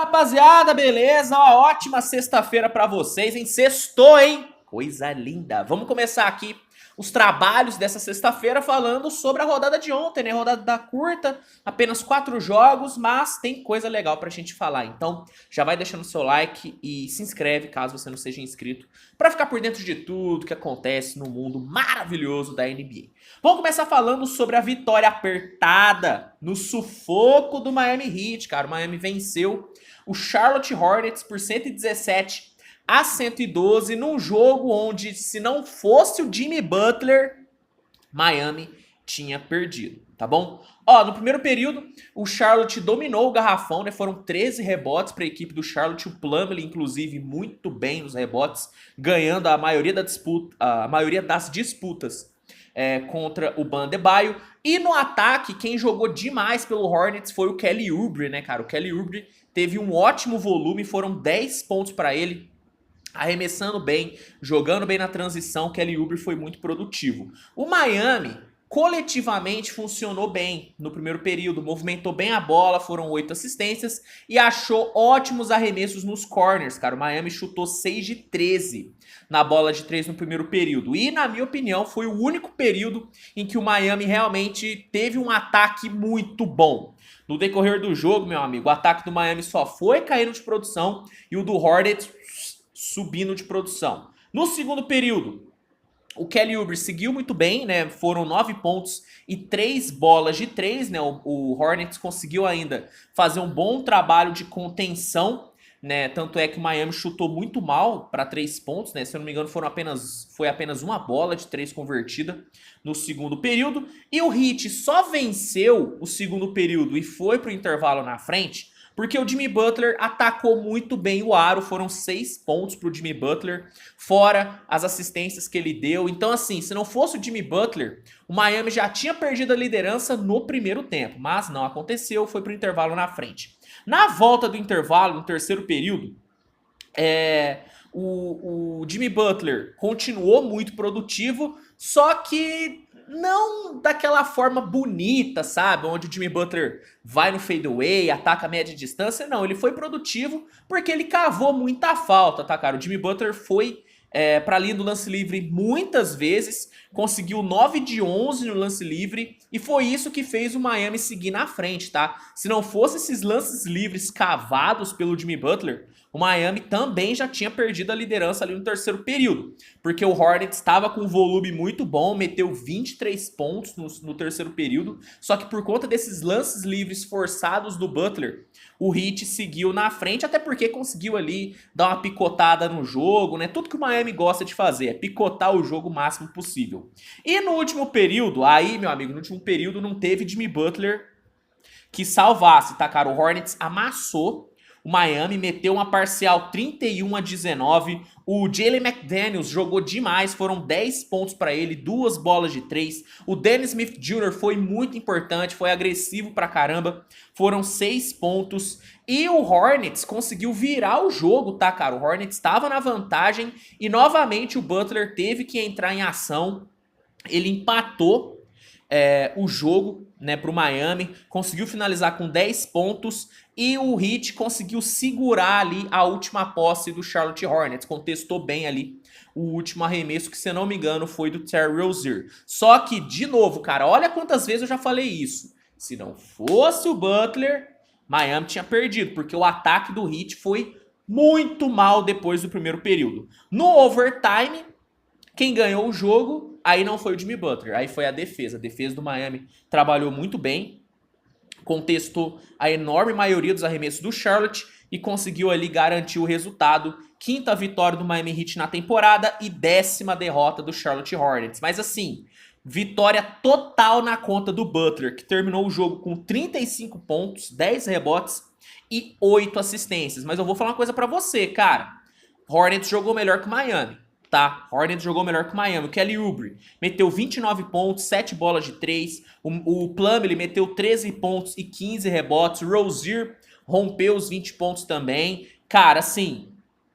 rapaziada, beleza? Ó, ótima sexta-feira pra vocês, hein? Sextou, hein? Coisa linda. Vamos começar aqui os trabalhos dessa sexta-feira falando sobre a rodada de ontem, né? Rodada curta, apenas 4 jogos, mas tem coisa legal pra gente falar. Então, já vai deixando o seu like e se inscreve caso você não seja inscrito pra ficar por dentro de tudo que acontece no mundo maravilhoso da NBA. Vamos começar falando sobre a vitória apertada no sufoco do Miami Heat, cara. O Miami venceu o Charlotte Hornets por 117-112 num jogo onde, se não fosse o Jimmy Butler, Miami tinha perdido, tá bom? Ó, no primeiro período, o Charlotte dominou o garrafão, né? Foram 13 rebotes para a equipe do Charlotte, o Plumlee, inclusive, muito bem nos rebotes, ganhando a maioria das disputas contra o Bam Adebayo. E no ataque, quem jogou demais pelo Hornets foi o Kelly Oubre, né, cara? O Kelly Oubre teve um ótimo volume, foram 10 pontos para ele, arremessando bem, jogando bem na transição. Kelly Oubre foi muito produtivo. O Miami coletivamente funcionou bem no primeiro período, movimentou bem a bola, foram 8 assistências e achou ótimos arremessos nos corners, cara. O Miami chutou 6 de 13 na bola de 3 no primeiro período. E, na minha opinião, foi o único período em que o Miami realmente teve um ataque muito bom. No decorrer do jogo, meu amigo, o ataque do Miami só foi caindo de produção e o do Hornets subindo de produção. No segundo período, o Kelly Oubre seguiu muito bem, né? Foram 9 pontos e 3 bolas de 3, né? O Hornets conseguiu ainda fazer um bom trabalho de contenção, né? Tanto é que o Miami chutou muito mal para 3 pontos, né? Se eu não me engano, foi apenas uma bola de 3 convertida no segundo período. E o Heat só venceu o segundo período e foi para o intervalo na frente porque o Jimmy Butler atacou muito bem o aro. Foram 6 pontos para o Jimmy Butler, fora as assistências que ele deu. Então, assim, se não fosse o Jimmy Butler, o Miami já tinha perdido a liderança no primeiro tempo. Mas não aconteceu, foi para o intervalo na frente. Na volta do intervalo, no terceiro período, o Jimmy Butler continuou muito produtivo, só que não daquela forma bonita, sabe? Onde o Jimmy Butler vai no fadeaway, ataca a média distância. Não, ele foi produtivo porque ele cavou muita falta, tá, cara? O Jimmy Butler foi para a linha do lance livre muitas vezes, conseguiu 9 de 11 no lance livre e foi isso que fez o Miami seguir na frente, tá? Se não fosse esses lances livres cavados pelo Jimmy Butler, o Miami também já tinha perdido a liderança ali no terceiro período, porque o Hornets estava com um volume muito bom, meteu 23 pontos no terceiro período, só que por conta desses lances livres forçados do Butler, o Heat seguiu na frente, até porque conseguiu ali dar uma picotada no jogo, né? Tudo que o Miami gosta de fazer é picotar o jogo o máximo possível. E no último período, aí, meu amigo, no último período não teve Jimmy Butler que salvasse, tá, cara? O Hornets amassou o Miami, meteu uma parcial 31-19. O Jalen McDaniels jogou demais, foram 10 pontos para ele, 2 bolas de 3. O Dennis Smith Jr. foi muito importante, foi agressivo pra caramba, foram 6 pontos. E o Hornets conseguiu virar o jogo, tá, cara? O Hornets estava na vantagem e novamente o Butler teve que entrar em ação. Ele empatou o jogo, né, pro Miami, conseguiu finalizar com 10 pontos e o Heat conseguiu segurar ali a última posse do Charlotte Hornets, contestou bem ali o último arremesso, que se não me engano foi do Terry Rozier. Só que, de novo, cara, olha quantas vezes eu já falei isso. Se não fosse o Butler, Miami tinha perdido, porque o ataque do Heat foi muito mal depois do primeiro período. No overtime, quem ganhou o jogo aí não foi o Jimmy Butler, aí foi a defesa. A defesa do Miami trabalhou muito bem, contestou a enorme maioria dos arremessos do Charlotte e conseguiu ali garantir o resultado. 5ª vitória do Miami Heat na temporada e 10ª derrota do Charlotte Hornets. Mas assim, vitória total na conta do Butler, que terminou o jogo com 35 pontos, 10 rebotes e 8 assistências. Mas eu vou falar uma coisa pra você, cara. Hornets jogou melhor que o Miami. Tá, Hornets jogou melhor que o Miami. O Kelly Oubre meteu 29 pontos, 7 bolas de 3. O Plumlee meteu 13 pontos e 15 rebotes. O Rozier rompeu os 20 pontos também. Cara, assim,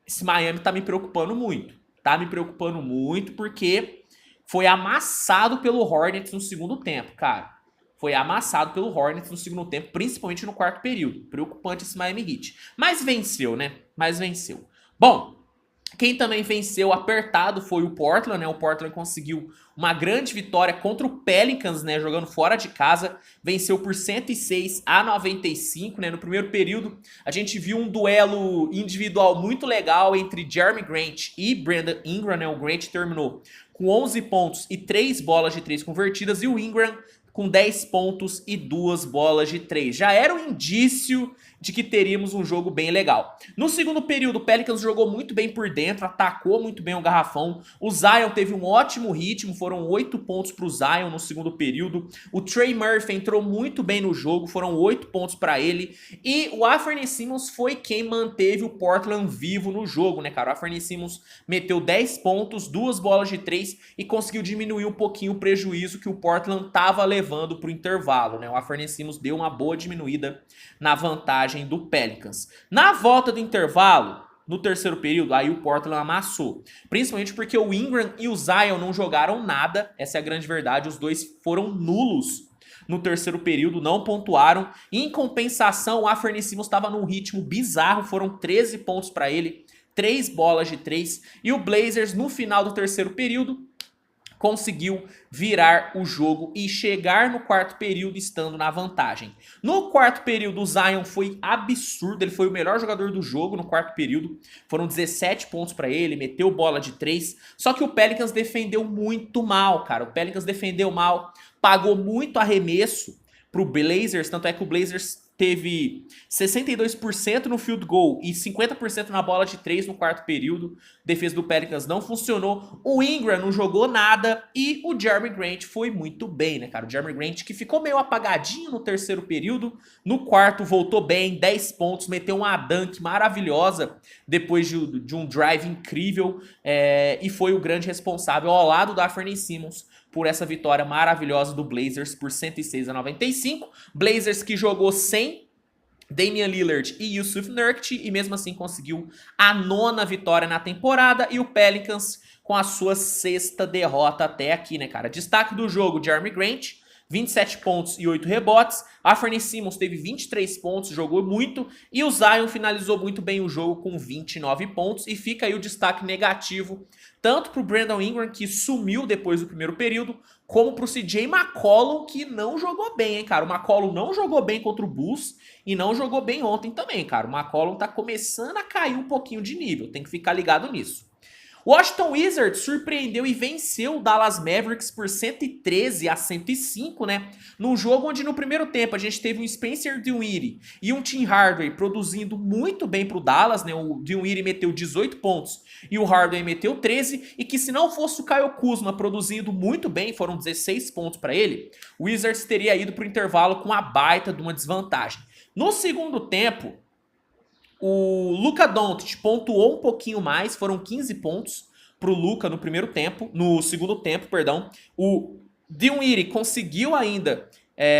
esse Miami tá me preocupando muito. Tá me preocupando muito porque foi amassado pelo Hornets no segundo tempo, cara. foi amassado pelo Hornets no segundo tempo, principalmente no quarto período. Preocupante esse Miami Heat. Mas venceu, né? Mas venceu. Bom, quem também venceu apertado foi o Portland, né? O Portland conseguiu uma grande vitória contra o Pelicans, né? Jogando fora de casa. Venceu por 106-95, né? No primeiro período, a gente viu um duelo individual muito legal entre Jeremy Grant e Brandon Ingram, né? O Grant terminou com 11 pontos e 3 bolas de 3 convertidas. E o Ingram com 10 pontos e 2 bolas de 3. Já era um indício de que teríamos um jogo bem legal. No segundo período, o Pelicans jogou muito bem por dentro, atacou muito bem o garrafão. O Zion teve um ótimo ritmo, foram 8 pontos para o Zion no segundo período. O Trey Murphy entrou muito bem no jogo, foram 8 pontos para ele. E o Anfernee Simons foi quem manteve o Portland vivo no jogo, né, cara? O Anfernee Simons meteu 10 pontos, 2 bolas de 3 e conseguiu diminuir um pouquinho o prejuízo que o Portland estava levando para o intervalo, né? O Anfernee Simons deu uma boa diminuída na vantagem do Pelicans. Na volta do intervalo, no terceiro período, aí o Portland amassou. Principalmente porque o Ingram e o Zion não jogaram nada, essa é a grande verdade, os dois foram nulos no terceiro período, não pontuaram. Em compensação, o Anfernee Simons estava num ritmo bizarro, foram 13 pontos para ele, 3 bolas de 3, e o Blazers no final do terceiro período conseguiu virar o jogo e chegar no quarto período estando na vantagem. No quarto período, o Zion foi absurdo, ele foi o melhor jogador do jogo no quarto período. Foram 17 pontos para ele, meteu bola de 3, só que o Pelicans defendeu muito mal, cara. O Pelicans defendeu mal, pagou muito arremesso pro Blazers, tanto é que o Blazers teve 62% no field goal e 50% na bola de 3 no quarto período. Defesa do Pelicans não funcionou. O Ingram não jogou nada e o Jeremy Grant foi muito bem, né, cara? O Jeremy Grant que ficou meio apagadinho no terceiro período. No quarto voltou bem, 10 pontos, meteu uma dunk maravilhosa depois de um drive incrível e foi o grande responsável ao lado do Anfernee Simons por essa vitória maravilhosa do Blazers por 106-95. Blazers que jogou sem Damian Lillard e Yusuf Nurkic e mesmo assim conseguiu a 9ª vitória na temporada. E o Pelicans com a sua 6ª derrota até aqui, né, cara? Destaque do jogo, Jeremy Grant, 27 pontos e 8 rebotes. Anfernee Simons teve 23 pontos, jogou muito. E o Zion finalizou muito bem o jogo com 29 pontos. E fica aí o destaque negativo, tanto para o Brandon Ingram, que sumiu depois do primeiro período, como para o CJ McCollum, que não jogou bem, hein, cara. O McCollum não jogou bem contra o Bulls e não jogou bem ontem também, cara. O McCollum tá começando a cair um pouquinho de nível, tem que ficar ligado nisso. O Washington Wizards surpreendeu e venceu o Dallas Mavericks por 113-105, né? Num jogo onde no primeiro tempo a gente teve um Spencer Dinwiddie e um Tim Hardaway produzindo muito bem pro Dallas, né? O Dinwiddie meteu 18 pontos e o Hardaway meteu 13, e que se não fosse o Kyle Kuzma produzindo muito bem, foram 16 pontos para ele, o Wizards teria ido pro intervalo com a baita de uma desvantagem. No segundo tempo, o Luka Doncic pontuou um pouquinho mais, foram 15 pontos pro Luka no segundo tempo, perdão. O Dinwiddie conseguiu ainda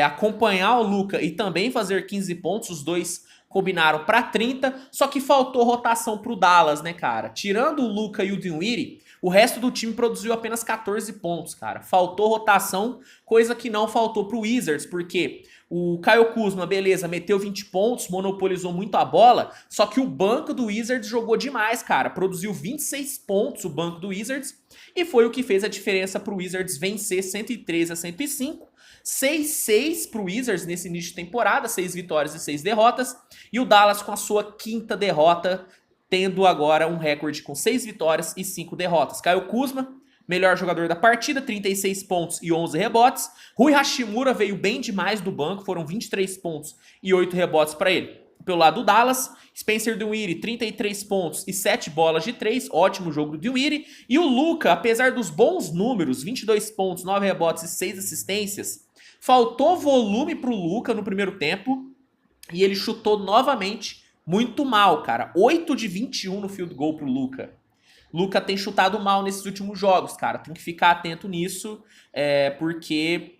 acompanhar o Luka e também fazer 15 pontos, os dois combinaram para 30, só que faltou rotação pro Dallas, né, cara? Tirando o Luka e o Dinwiddie, o resto do time produziu apenas 14 pontos, cara. Faltou rotação, coisa que não faltou pro Wizards, porque o Kyle Kuzma, beleza, meteu 20 pontos, monopolizou muito a bola, só que o banco do Wizards jogou demais, cara. Produziu 26 pontos o banco do Wizards e foi o que fez a diferença pro Wizards vencer 113-105. 6-6 pro Wizards nesse início de temporada, 6 vitórias e 6 derrotas. E o Dallas com a sua 5ª derrota, tendo agora um recorde com 6 vitórias e 5 derrotas. Kyle Kuzma, melhor jogador da partida, 36 pontos e 11 rebotes. Rui Hashimura veio bem demais do banco, foram 23 pontos e 8 rebotes para ele. Pelo lado do Dallas, Spencer Dinwiddie, 33 pontos e 7 bolas de 3, ótimo jogo do Dinwiddie. E o Luka, apesar dos bons números, 22 pontos, 9 rebotes e 6 assistências, faltou volume pro Luka no primeiro tempo e ele chutou novamente muito mal, cara. 8 de 21 no field goal pro Luka. Luka tem chutado mal nesses últimos jogos, cara. Tem que ficar atento nisso, porque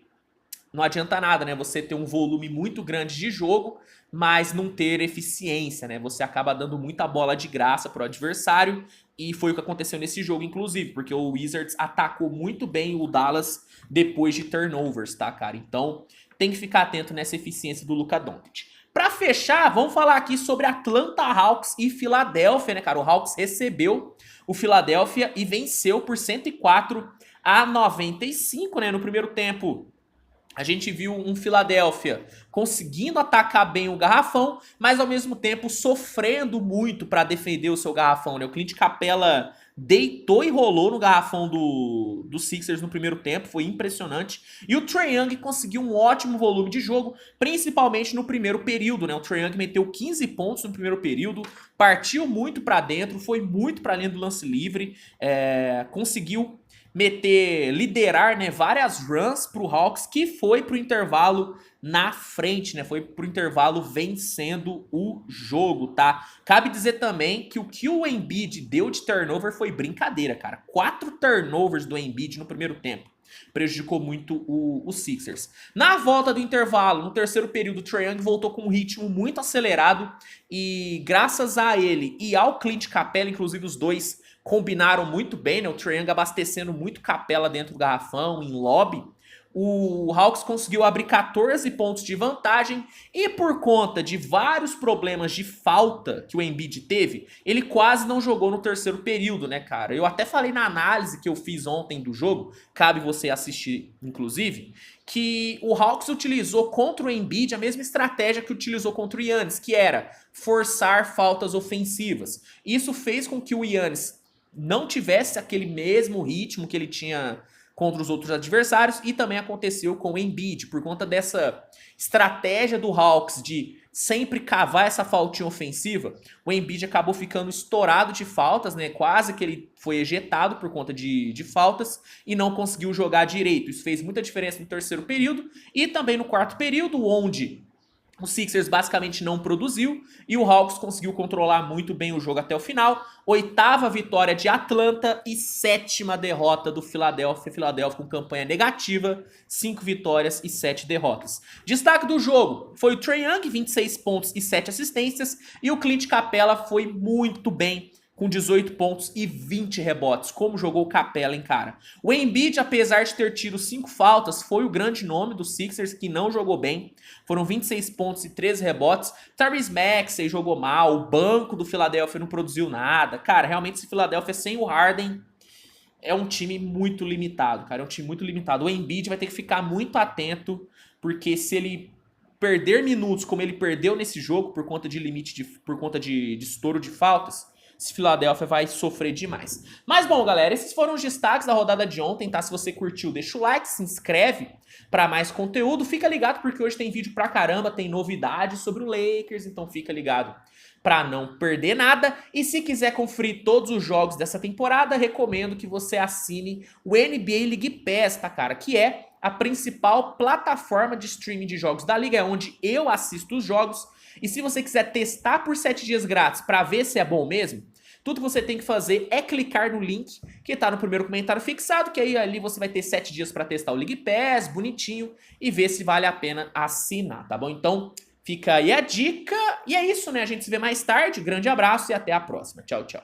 não adianta nada, né? Você ter um volume muito grande de jogo, mas não ter eficiência, né? Você acaba dando muita bola de graça pro adversário, e foi o que aconteceu nesse jogo, inclusive, porque o Wizards atacou muito bem o Dallas depois de turnovers, tá, cara? Então, tem que ficar atento nessa eficiência do Luka Doncic. Pra fechar, vamos falar aqui sobre Atlanta Hawks e Filadélfia, né, cara? O Hawks recebeu o Philadelphia e venceu por 104-95, né? No primeiro tempo, a gente viu um Philadelphia conseguindo atacar bem o garrafão, mas ao mesmo tempo sofrendo muito para defender o seu garrafão, né? O Clint Capela deitou e rolou no garrafão do Sixers no primeiro tempo, foi impressionante. E o Trae Young conseguiu um ótimo volume de jogo, principalmente no primeiro período, né? O Trae Young meteu 15 pontos no primeiro período, partiu muito para dentro, foi muito para linha do lance livre, conseguiu liderar, né, várias runs pro Hawks, que foi pro intervalo na frente, né, foi pro intervalo vencendo o jogo, tá? Cabe dizer também que o Embiid deu de turnover foi brincadeira, cara. 4 turnovers do Embiid no primeiro tempo. Prejudicou muito o Sixers. Na volta do intervalo, no terceiro período, o Trae Young voltou com um ritmo muito acelerado e graças a ele e ao Clint Capela, inclusive os dois combinaram muito bem, né? O Trae Young abastecendo muito Capela dentro do garrafão, em lobby. O Hawks conseguiu abrir 14 pontos de vantagem e por conta de vários problemas de falta que o Embiid teve, ele quase não jogou no terceiro período, né, cara? Eu até falei na análise que eu fiz ontem do jogo, cabe você assistir, inclusive, que o Hawks utilizou contra o Embiid a mesma estratégia que utilizou contra o Giannis, que era forçar faltas ofensivas. Isso fez com que o Giannis não tivesse aquele mesmo ritmo que ele tinha contra os outros adversários, e também aconteceu com o Embiid, por conta dessa estratégia do Hawks de sempre cavar essa faltinha ofensiva, o Embiid acabou ficando estourado de faltas, né? Quase que ele foi ejetado por conta de faltas e não conseguiu jogar direito. Isso fez muita diferença no terceiro período e também no quarto período, onde o Sixers basicamente não produziu e o Hawks conseguiu controlar muito bem o jogo até o final. 8ª vitória de Atlanta e 7ª derrota do Philadelphia. Philadelphia com campanha negativa, 5 vitórias e 7 derrotas. Destaque do jogo foi o Trae Young, 26 pontos e 7 assistências. E o Clint Capela foi muito bem, com 18 pontos e 20 rebotes. Como jogou o Capela, hein, cara? O Embiid, apesar de ter tido 5 faltas, foi o grande nome do Sixers, que não jogou bem. Foram 26 pontos e 13 rebotes. Tyrese Maxey jogou mal. O banco do Philadelphia não produziu nada. Cara, realmente esse Philadelphia sem o Harden é um time muito limitado, cara. É um time muito limitado. O Embiid vai ter que ficar muito atento, porque se ele perder minutos como ele perdeu nesse jogo por conta de por conta de estouro de faltas, esse Philadelphia vai sofrer demais. Mas bom, galera, esses foram os destaques da rodada de ontem, tá? Se você curtiu, deixa o like, se inscreve para mais conteúdo. Fica ligado porque hoje tem vídeo pra caramba, tem novidades sobre o Lakers, então fica ligado para não perder nada. E se quiser conferir todos os jogos dessa temporada, recomendo que você assine o NBA League Pass, tá, cara? Que é a principal plataforma de streaming de jogos da liga, é onde eu assisto os jogos. E se você quiser testar por 7 dias grátis para ver se é bom mesmo, tudo que você tem que fazer é clicar no link que está no primeiro comentário fixado, que aí ali você vai ter 7 dias para testar o League Pass, bonitinho, e ver se vale a pena assinar, tá bom? Então, fica aí a dica, e é isso, né? A gente se vê mais tarde, grande abraço e até a próxima. Tchau, tchau.